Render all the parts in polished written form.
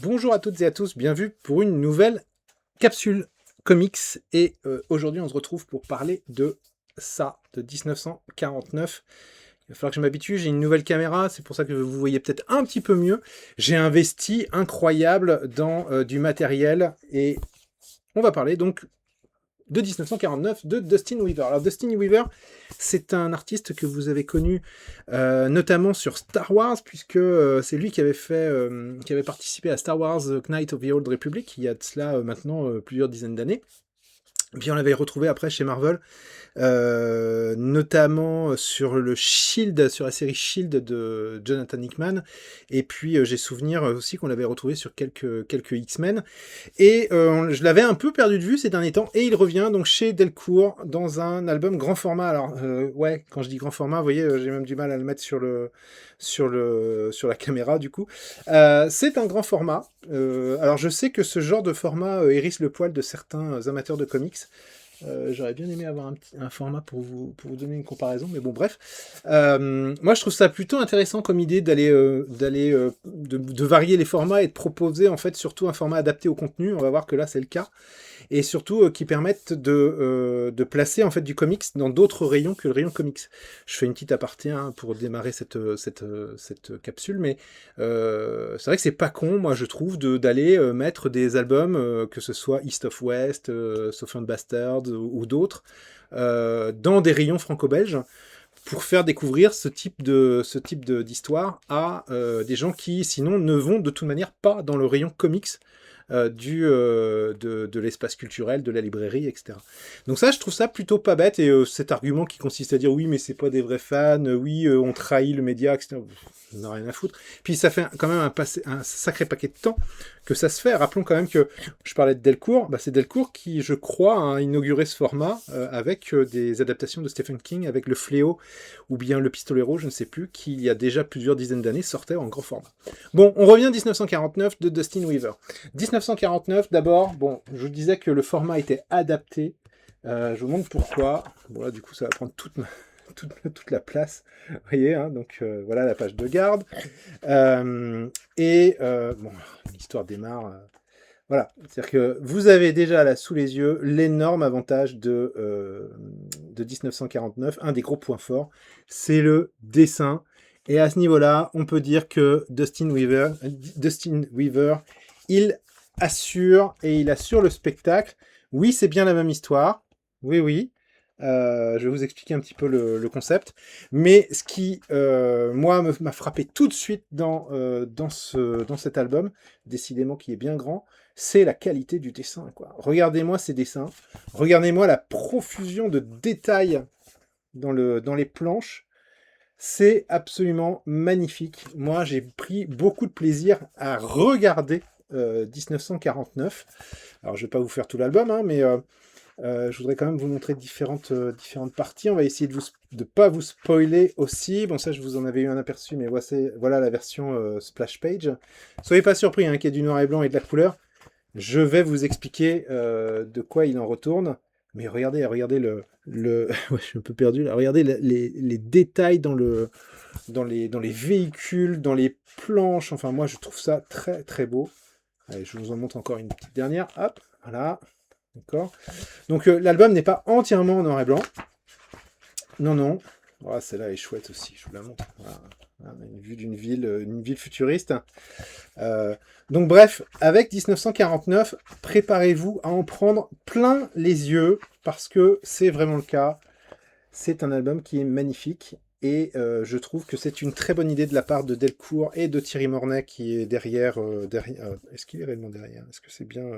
Bonjour à toutes et à tous, bienvenue pour une nouvelle capsule comics. Et aujourd'hui, on se retrouve pour parler de ça, de 1949. Il va falloir que je m'habitue, j'ai une nouvelle caméra, c'est pour ça que vous voyez peut-être un petit peu mieux. J'ai investi incroyable dans du matériel et on va parler donc de 1949 de Dustin Weaver. Alors Dustin Weaver, c'est un artiste que vous avez connu notamment sur Star Wars, puisque c'est lui qui avait participé à Star Wars Knights of the Old Republic, il y a de cela maintenant plusieurs dizaines d'années. Puis on l'avait retrouvé après chez Marvel, notamment sur le Shield, sur la série Shield de Jonathan Hickman, et puis j'ai souvenir aussi qu'on l'avait retrouvé sur quelques X-Men, et je l'avais un peu perdu de vue ces derniers temps, et il revient donc chez Delcourt dans un album grand format. Alors ouais, quand je dis grand format, vous voyez, j'ai même du mal à le mettre sur la caméra du coup. C'est un grand format. Alors je sais que ce genre de format hérisse le poil de certains amateurs de comics. J'aurais bien aimé avoir un format pour vous donner une comparaison, mais bon, bref. Moi, je trouve ça plutôt intéressant comme idée de varier les formats et de proposer, en fait, surtout un format adapté au contenu. On va voir que là, c'est le cas. Et surtout, qui permettent de placer, en fait, du comics dans d'autres rayons que le rayon comics. Je fais une petite aparté pour démarrer cette capsule, mais c'est vrai que c'est pas con, moi, je trouve, d'aller mettre des albums, que ce soit East of West, Southern Bastards ou d'autres, dans des rayons franco-belges, pour faire découvrir ce type d'histoire à des gens qui, sinon, ne vont de toute manière pas dans le rayon comics de l'espace culturel, de la librairie, etc. Donc ça, je trouve ça plutôt pas bête, et cet argument qui consiste à dire oui, mais c'est pas des vrais fans, oui, on trahit le média, etc. On n'a rien à foutre. Puis ça fait quand même un sacré paquet de temps que ça se fait. Rappelons quand même que je parlais de Delcourt, c'est Delcourt qui, je crois, a inauguré ce format avec des adaptations de Stephen King, avec Le Fléau ou bien Le Pistolero, je ne sais plus, qui il y a déjà plusieurs dizaines d'années sortait en grand format. Bon, on revient à 1949 de Dustin Weaver. 1949, d'abord, bon, je vous disais que le format était adapté. Je vous montre pourquoi. Bon, là, du coup, ça va prendre toute la place. Vous voyez, hein, donc voilà la page de garde. Bon, l'histoire démarre. Voilà, c'est-à-dire que vous avez déjà là sous les yeux l'énorme avantage de 1949. Un des gros points forts, c'est le dessin. Et à ce niveau-là, on peut dire que Dustin Weaver, il assure, et il assure le spectacle. Oui, c'est bien la même histoire. Oui, oui. Je vais vous expliquer un petit peu le concept. Mais ce qui, moi, m'a frappé tout de suite dans cet album, décidément qui est bien grand, c'est la qualité du dessin, quoi. Regardez-moi ces dessins. Regardez-moi la profusion de détails dans les planches. C'est absolument magnifique. Moi, j'ai pris beaucoup de plaisir à regarder 1949. Alors, je ne vais pas vous faire tout l'album, hein, mais je voudrais quand même vous montrer différentes parties. On va essayer de ne pas vous spoiler aussi. Bon, ça, je vous en avais eu un aperçu, mais voilà la version splash page. Soyez pas surpris qu'il y ait du noir et blanc et de la couleur. Je vais vous expliquer de quoi il en retourne. Mais regardez ouais, je suis un peu perdu là. Regardez les détails dans les véhicules, dans les planches. Enfin, moi, je trouve ça très, très beau. Allez, je vous en montre encore une petite dernière. Hop, voilà. D'accord. Donc, l'album n'est pas entièrement en noir et blanc. Non, non. Oh, celle-là est chouette aussi, je vous la montre. Voilà. Une vue d'une ville futuriste. Donc bref, avec 1949, préparez-vous à en prendre plein les yeux, parce que c'est vraiment le cas. C'est un album qui est magnifique, et je trouve que c'est une très bonne idée de la part de Delcourt et de Thierry Mornay qui est derrière. Est-ce qu'il est réellement derrière? Est-ce que c'est bien...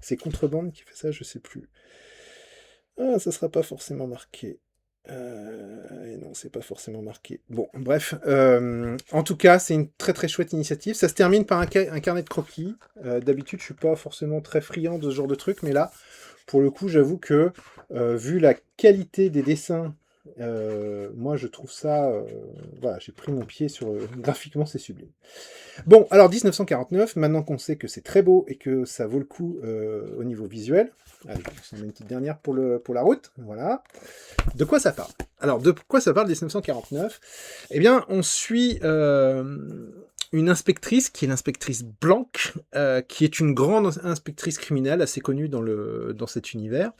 c'est Contrebande qui fait ça? Je sais plus. Ah, ça sera pas forcément marqué. Et non, c'est pas forcément marqué. Bon, bref. En tout cas, c'est une très très chouette initiative. Ça se termine par un carnet de croquis. D'habitude, je suis pas forcément très friand de ce genre de truc, mais là, pour le coup, j'avoue que, vu la qualité des dessins, moi, je trouve ça... voilà, j'ai pris mon pied sur... graphiquement, c'est sublime. Bon, alors 1949, maintenant qu'on sait que c'est très beau et que ça vaut le coup au niveau visuel, allez, je vous en mets une petite dernière pour la route, voilà. De quoi ça parle? Alors, de quoi ça parle 1949? Eh bien, on suit une inspectrice qui est l'inspectrice Blanc, qui est une grande inspectrice criminelle assez connue dans cet univers.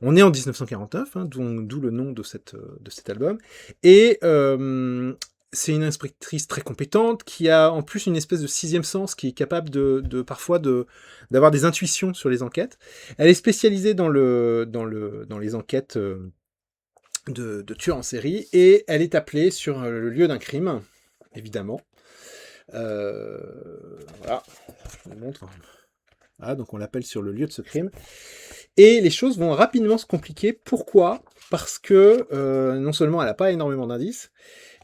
On est en 1949, hein, d'où le nom de cet album. Et c'est une inspectrice très compétente qui a en plus une espèce de sixième sens, qui est capable parfois d'avoir des intuitions sur les enquêtes. Elle est spécialisée dans les enquêtes de tueurs en série, et elle est appelée sur le lieu d'un crime, évidemment. Voilà, je vous montre. Ah, donc on l'appelle sur le lieu de ce crime. Et les choses vont rapidement se compliquer. Pourquoi ? Parce que non seulement elle n'a pas énormément d'indices,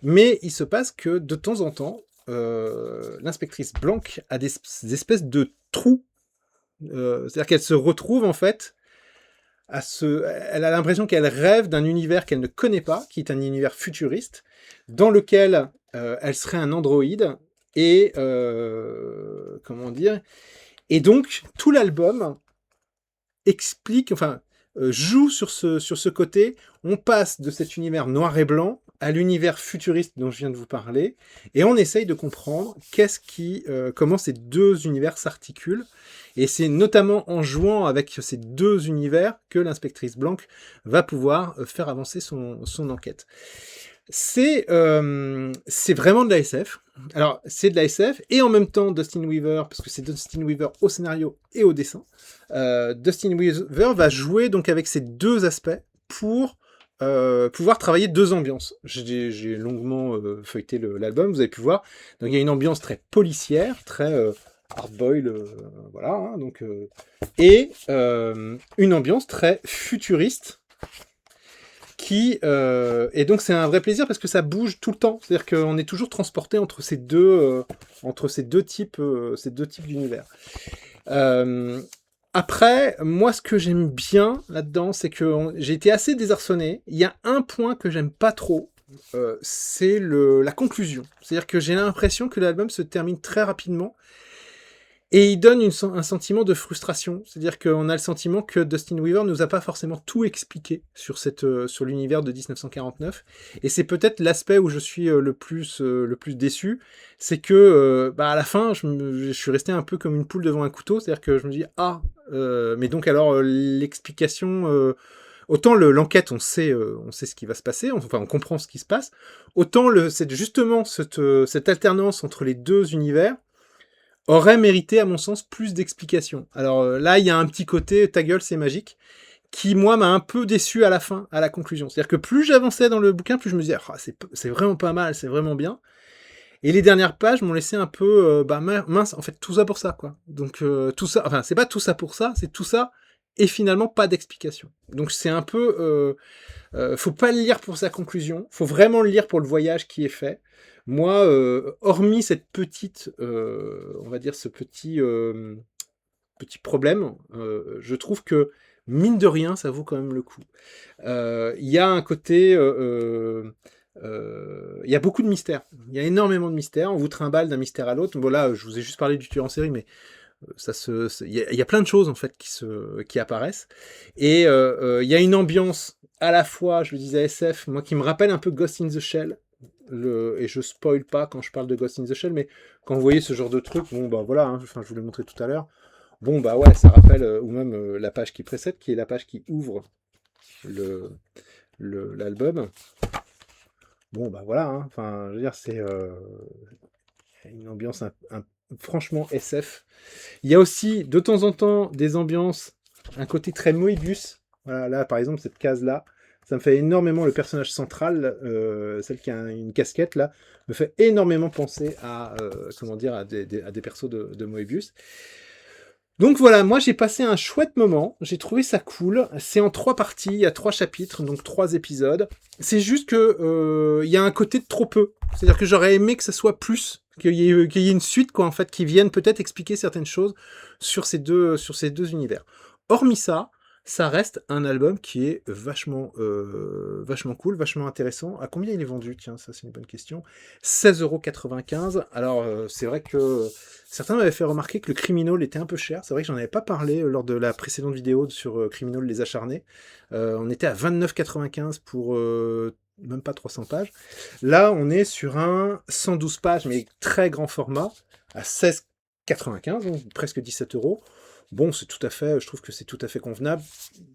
mais il se passe que de temps en temps, l'inspectrice Blanc a des espèces de trous. C'est-à-dire qu'elle se retrouve en fait elle a l'impression qu'elle rêve d'un univers qu'elle ne connaît pas, qui est un univers futuriste, dans lequel elle serait un androïde, et comment dire, et donc tout l'album explique, joue sur ce côté. On passe de cet univers noir et blanc à l'univers futuriste dont je viens de vous parler, et on essaye de comprendre comment ces deux univers s'articulent. Et c'est notamment en jouant avec ces deux univers que l'inspectrice Blanc va pouvoir faire avancer son enquête. C'est vraiment de la SF. Alors, c'est de la SF, et en même temps, Dustin Weaver, parce que c'est Dustin Weaver au scénario et au dessin, Dustin Weaver va jouer donc avec ces deux aspects pour pouvoir travailler deux ambiances. J'ai longuement feuilleté l'album, vous avez pu voir. Donc il y a une ambiance très policière, très hard-boil, voilà. Hein, donc, et une ambiance très futuriste, et donc c'est un vrai plaisir parce que ça bouge tout le temps. C'est-à-dire qu'on est toujours transporté entre ces deux types d'univers. Après, moi, ce que j'aime bien là-dedans, c'est que j'ai été assez désarçonné. Il y a un point que j'aime pas trop, c'est la conclusion. C'est-à-dire que j'ai l'impression que l'album se termine très rapidement, et il donne un sentiment de frustration. C'est-à-dire qu'on a le sentiment que Dustin Weaver nous a pas forcément tout expliqué sur l'univers de 1949. Et c'est peut-être l'aspect où je suis le plus déçu. C'est que, à la fin, je suis resté un peu comme une poule devant un couteau. C'est-à-dire que je me dis, mais donc alors l'explication... autant l'enquête, on sait ce qui va se passer, on comprend ce qui se passe. Autant c'est justement cette alternance entre les deux univers aurait mérité, à mon sens, plus d'explications. Alors là, il y a un petit côté « ta gueule, c'est magique », qui, moi, m'a un peu déçu à la fin, à la conclusion. C'est-à-dire que plus j'avançais dans le bouquin, plus je me disais c'est vraiment pas mal, c'est vraiment bien. Et les dernières pages m'ont laissé un peu mince, en fait, tout ça pour ça, quoi. Donc tout ça, c'est pas tout ça pour ça, c'est tout ça, et finalement pas d'explication. Donc c'est un peu... faut pas le lire pour sa conclusion, faut vraiment le lire pour le voyage qui est fait. Moi, hormis cette petite, on va dire ce petit problème, je trouve que, mine de rien, ça vaut quand même le coup. Il y a un côté... il y a beaucoup de mystères. Il y a énormément de mystères. On vous trimballe d'un mystère à l'autre. Bon, là, je vous ai juste parlé du tueur en série, mais il y a plein de choses, en fait, qui apparaissent. Et il y a une ambiance à la fois, je le disais, SF, moi, qui me rappelle un peu Ghost in the Shell. Et je spoil pas quand je parle de Ghost in the Shell, mais quand vous voyez ce genre de truc, bon, voilà, hein, je vous l'ai montré tout à l'heure. Bon, ouais, ça rappelle, ou même la page qui précède, qui est la page qui ouvre l'album. Bon, voilà, hein, je veux dire, c'est une ambiance franchement SF. Il y a aussi, de temps en temps, des ambiances, un côté très Moebius. Voilà, là, par exemple, cette case-là, ça me fait énormément, le personnage central, celle qui a une casquette, là, me fait énormément penser à des persos de Moebius. Donc voilà, moi j'ai passé un chouette moment, j'ai trouvé ça cool. C'est en 3 parties, il y a 3 chapitres, donc 3 épisodes. C'est juste que y a un côté de trop peu. C'est-à-dire que j'aurais aimé que ça soit plus, qu'il y ait une suite, quoi, en fait, qui vienne peut-être expliquer certaines choses sur ces deux univers. Hormis ça, ça reste un album qui est vachement cool, vachement intéressant. À combien il est vendu ? Tiens, ça c'est une bonne question. 16,95 €. Alors c'est vrai que certains m'avaient fait remarquer que le Criminal était un peu cher. C'est vrai que j'en avais pas parlé lors de la précédente vidéo sur Criminal les acharnés. On était à 29,95 € pour même pas 300 pages. Là, on est sur un 112 pages, mais très grand format, à 16,95, donc presque 17 euros. Bon, c'est tout à fait, je trouve que c'est tout à fait convenable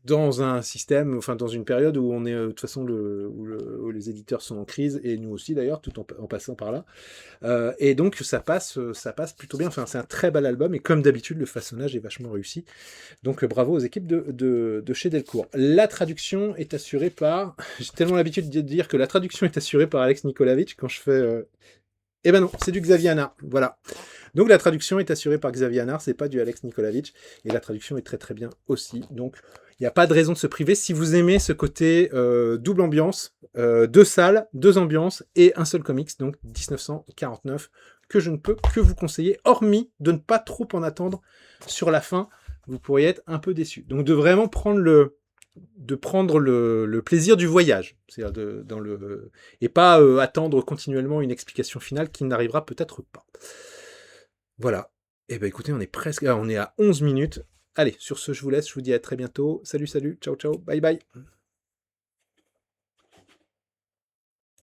dans un système, enfin dans une période où on est, de toute façon, où les éditeurs sont en crise, et nous aussi d'ailleurs, tout en passant par là. Et donc ça passe plutôt bien. Enfin, c'est un très bel album, et comme d'habitude, le façonnage est vachement réussi. Donc bravo aux équipes de chez Delcourt. La traduction est assurée par... J'ai tellement l'habitude de dire que la traduction est assurée par Alex Nikolavitch quand je fais... Eh ben non, c'est du Xavier Hanard, voilà. Donc la traduction est assurée par Xavier Hanard, c'est pas du Alex Nikolavitch, et la traduction est très très bien aussi. Donc il n'y a pas de raison de se priver si vous aimez ce côté double ambiance, 2 salles, 2 ambiances et un seul comics, donc 1949, que je ne peux que vous conseiller, hormis de ne pas trop en attendre sur la fin, vous pourriez être un peu déçu. Donc de vraiment prendre le plaisir du voyage, c'est-à-dire et pas attendre continuellement une explication finale qui n'arrivera peut-être pas. Voilà. Et ben écoutez, on est à 11 minutes. Allez, sur ce, je vous laisse, je vous dis à très bientôt. Salut, salut, ciao, ciao, bye bye.